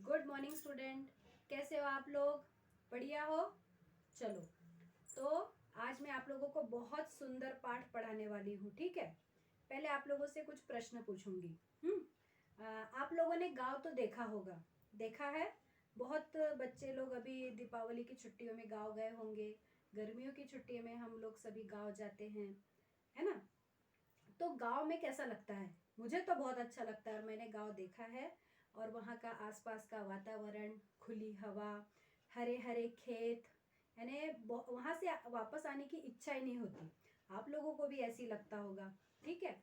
Good morning student. कैसे हो आप लोग? बढ़िया हो? चलो, तो आज मैं आप लोगों को बहुत सुंदर पाठ पढ़ाने वाली हूँ। ठीक है, पहले आप लोगों से कुछ प्रश्न पूछूंगी। आप लोगों ने गांव तो देखा होगा, देखा है। बहुत बच्चे लोग अभी दीपावली की छुट्टियों में गांव गए होंगे। गर्मियों की छुट्टियों में हम लोग सभी गांव जाते हैं, है ना। तो गांव में कैसा लगता है? मुझे तो बहुत अच्छा लगता है। मैंने गांव देखा है और वहाँ का आसपास का वातावरण, खुली हवा, हरे हरे खेत, यानी वहाँ से वापस आने की इच्छा ही नहीं होती। आप लोगों को भी ऐसी लगता होगा। ठीक है।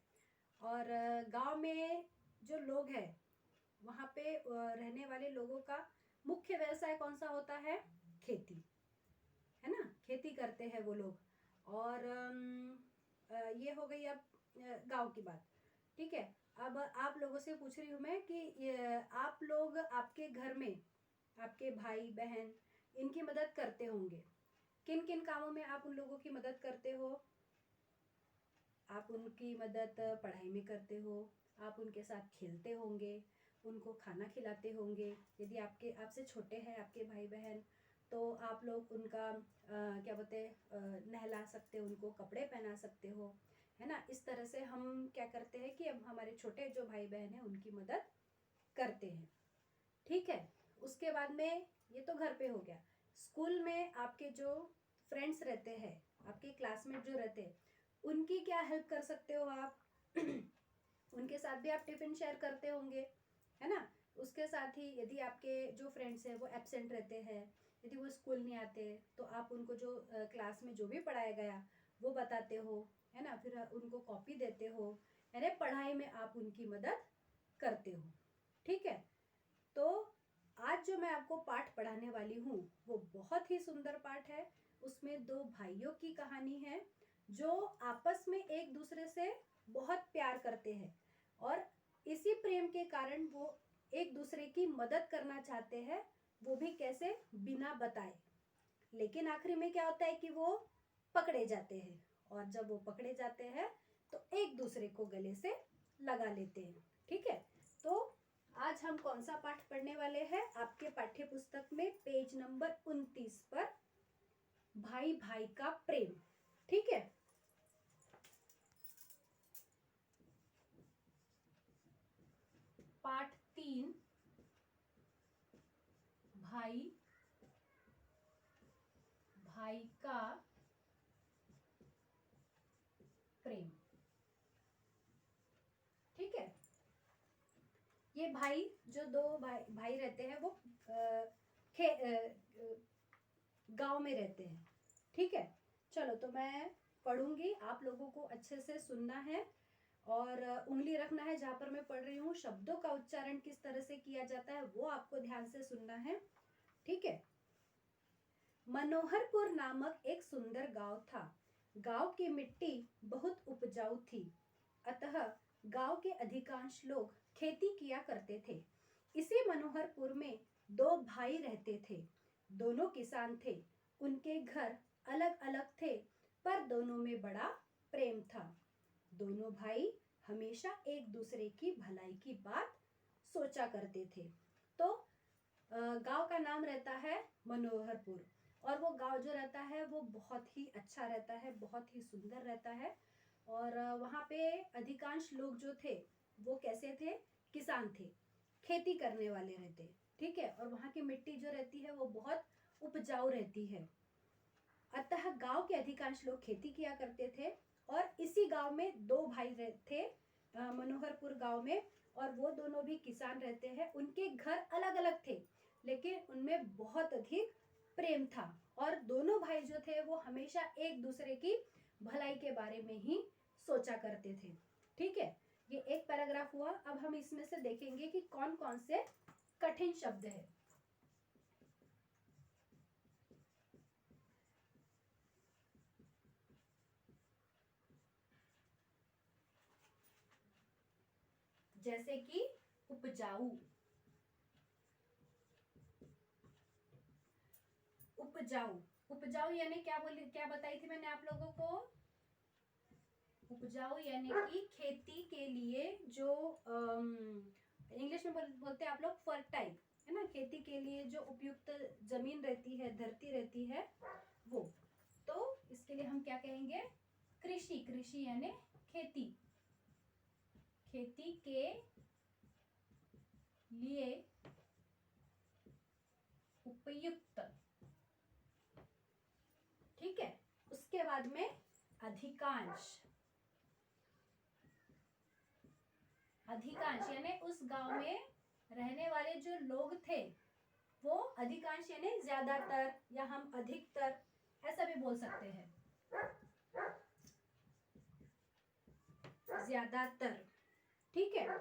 और गांव में जो लोग हैं, वहाँ पे रहने वाले लोगों का मुख्य व्यवसाय कौन सा होता है? खेती, है ना। खेती करते हैं वो लोग। और ये हो गई अब गांव की बात। ठीक है। अब आप लोगों से पूछ रही हूँ मैं कि आप लोग आपके घर में आपके भाई बहन इनकी मदद करते होंगे। किन किन कामों में आप उन लोगों की मदद करते हो? आप उनकी मदद पढ़ाई में करते हो, आप उनके साथ खेलते होंगे, उनको खाना खिलाते होंगे। यदि आपके आपसे छोटे हैं आपके भाई बहन, तो आप लोग उनका क्या बोलते हैं, नहला सकते हो, उनको कपड़े पहना सकते हो, है ना। इस तरह से हम क्या करते हैं कि हम हमारे छोटे जो भाई बहन हैं उनकी मदद करते हैं। ठीक है। उसके बाद में ये तो घर पे हो गया। स्कूल में आपके जो फ्रेंड्स रहते हैं, आपके क्लासमेट जो रहते हैं, उनकी क्या हेल्प कर सकते हो आप? उनके साथ भी आप टिफिन शेयर करते होंगे, है ना। उसके साथ ही यदि आपके जो फ्रेंड्स हैं वो एब्सेंट रहते हैं, यदि वो स्कूल नहीं आते, तो आप उनको जो क्लास में जो भी पढ़ाया गया वो बताते हो, है ना। फिर उनको कॉपी देते हो, यानी पढ़ाई में आप उनकी मदद करते हो। ठीक है। तो आज जो मैं आपको पाठ पढ़ाने वाली हूँ वो बहुत ही सुंदर पाठ है। उसमें दो भाइयों की कहानी है जो आपस में एक दूसरे से बहुत प्यार करते हैं, और इसी प्रेम के कारण वो एक दूसरे की मदद करना चाहते हैं, वो भी कैसे? बिना बताए। लेकिन आखिरी में क्या होता है कि वो पकड़े जाते हैं, और जब वो पकड़े जाते हैं तो एक दूसरे को गले से लगा लेते हैं। ठीक है। तो आज हम कौन सा पाठ पढ़ने वाले हैं? आपके पाठ्य पुस्तक में पेज नंबर 29 पर भाई भाई का प्रेम। ठीक है। पाठ 3, भाई भाई का प्रेम। ठीक है। ये भाई जो दो भाई भाई रहते हैं वो गांव में रहते हैं। ठीक है। चलो, तो मैं पढ़ूंगी, आप लोगों को अच्छे से सुनना है और उंगली रखना है जहां पर मैं पढ़ रही हूँ। शब्दों का उच्चारण किस तरह से किया जाता है वो आपको ध्यान से सुनना है। ठीक है। मनोहरपुर नामक एक सुंदर गांव था। गांव की मिट्टी बहुत उपजाऊ थी, अतः गांव के अधिकांश लोग खेती किया करते थे। इसी मनोहरपुर में दो भाई रहते थे। दोनों किसान थे। उनके घर अलग अलग थे, पर दोनों में बड़ा प्रेम था। दोनों भाई हमेशा एक दूसरे की भलाई की बात सोचा करते थे। तो गांव का नाम रहता है मनोहरपुर, और वो गांव जो रहता है वो बहुत ही अच्छा रहता है, बहुत ही सुंदर रहता है। और वहाँ पे अधिकांश लोग जो थे वो कैसे थे? किसान थे, खेती करने वाले रहते। ठीक है। और वहाँ की मिट्टी जो रहती है वो बहुत उपजाऊ रहती है, अतः गांव के अधिकांश लोग खेती किया करते थे। और इसी गांव में दो भाई थे, मनोहरपुर गांव में, और वो दोनों भी किसान रहते हैं। उनके घर अलग अलग थे, लेकिन उनमें बहुत अधिक प्रेम था, और दोनों भाई जो थे वो हमेशा एक दूसरे की भलाई के बारे में ही सोचा करते थे। ठीक है। ये एक पैराग्राफ हुआ। अब हम इसमें से देखेंगे कि कौन कौन से कठिन शब्द है। जैसे कि उपजाऊ। उपजाऊ, उपजाऊ यानी क्या बोली, क्या बताई थी मैंने आप लोगों को? उपजाऊ यानी कि खेती के लिए जो इंग्लिश में बोलते हैं आप लोग फर्टाइल, है ना, खेती के लिए जो उपयुक्त जमीन रहती है, धरती रहती है वो। तो इसके लिए हम क्या कहेंगे, कृषि। कृषि यानी खेती, खेती के लिए उपयुक्त। ठीक है, उसके बाद में अधिकांश। अधिकांश यानी उस गांव में रहने वाले जो लोग थे वो अधिकांश यानी ज्यादातर, या हम अधिकतर ऐसा भी बोल सकते हैं, ज्यादातर। ठीक है,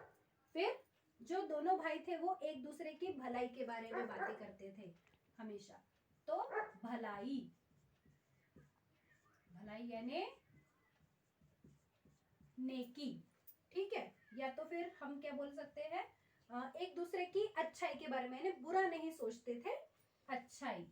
फिर जो दोनों भाई थे वो एक दूसरे की भलाई के बारे में बातें करते थे हमेशा। तो भलाई, भलाई यानी नेकी। ठीक है, या तो फिर हम क्या बोल सकते हैं, एक दूसरे की अच्छाई के बारे में, यानी बुरा नहीं सोचते थे, अच्छाई।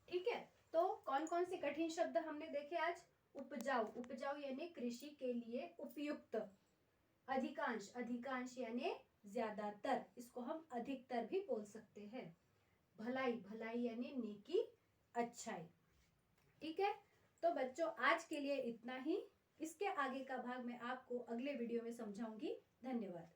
ठीक है, तो कौन कौन से कठिन शब्द हमने देखे आज। उपजाऊ, उपजाऊ यानी कृषि के लिए उपयुक्त। अधिकांश, अधिकांश यानी ज्यादातर, इसको हम अधिकतर भी बोल सकते हैं। भलाई, भलाई यानी नेकी, अच्छाई। ठीक है, तो बच्चों आज के लिए इतना ही। इसके आगे का भाग मैं आपको अगले वीडियो में समझाऊंगी। धन्यवाद।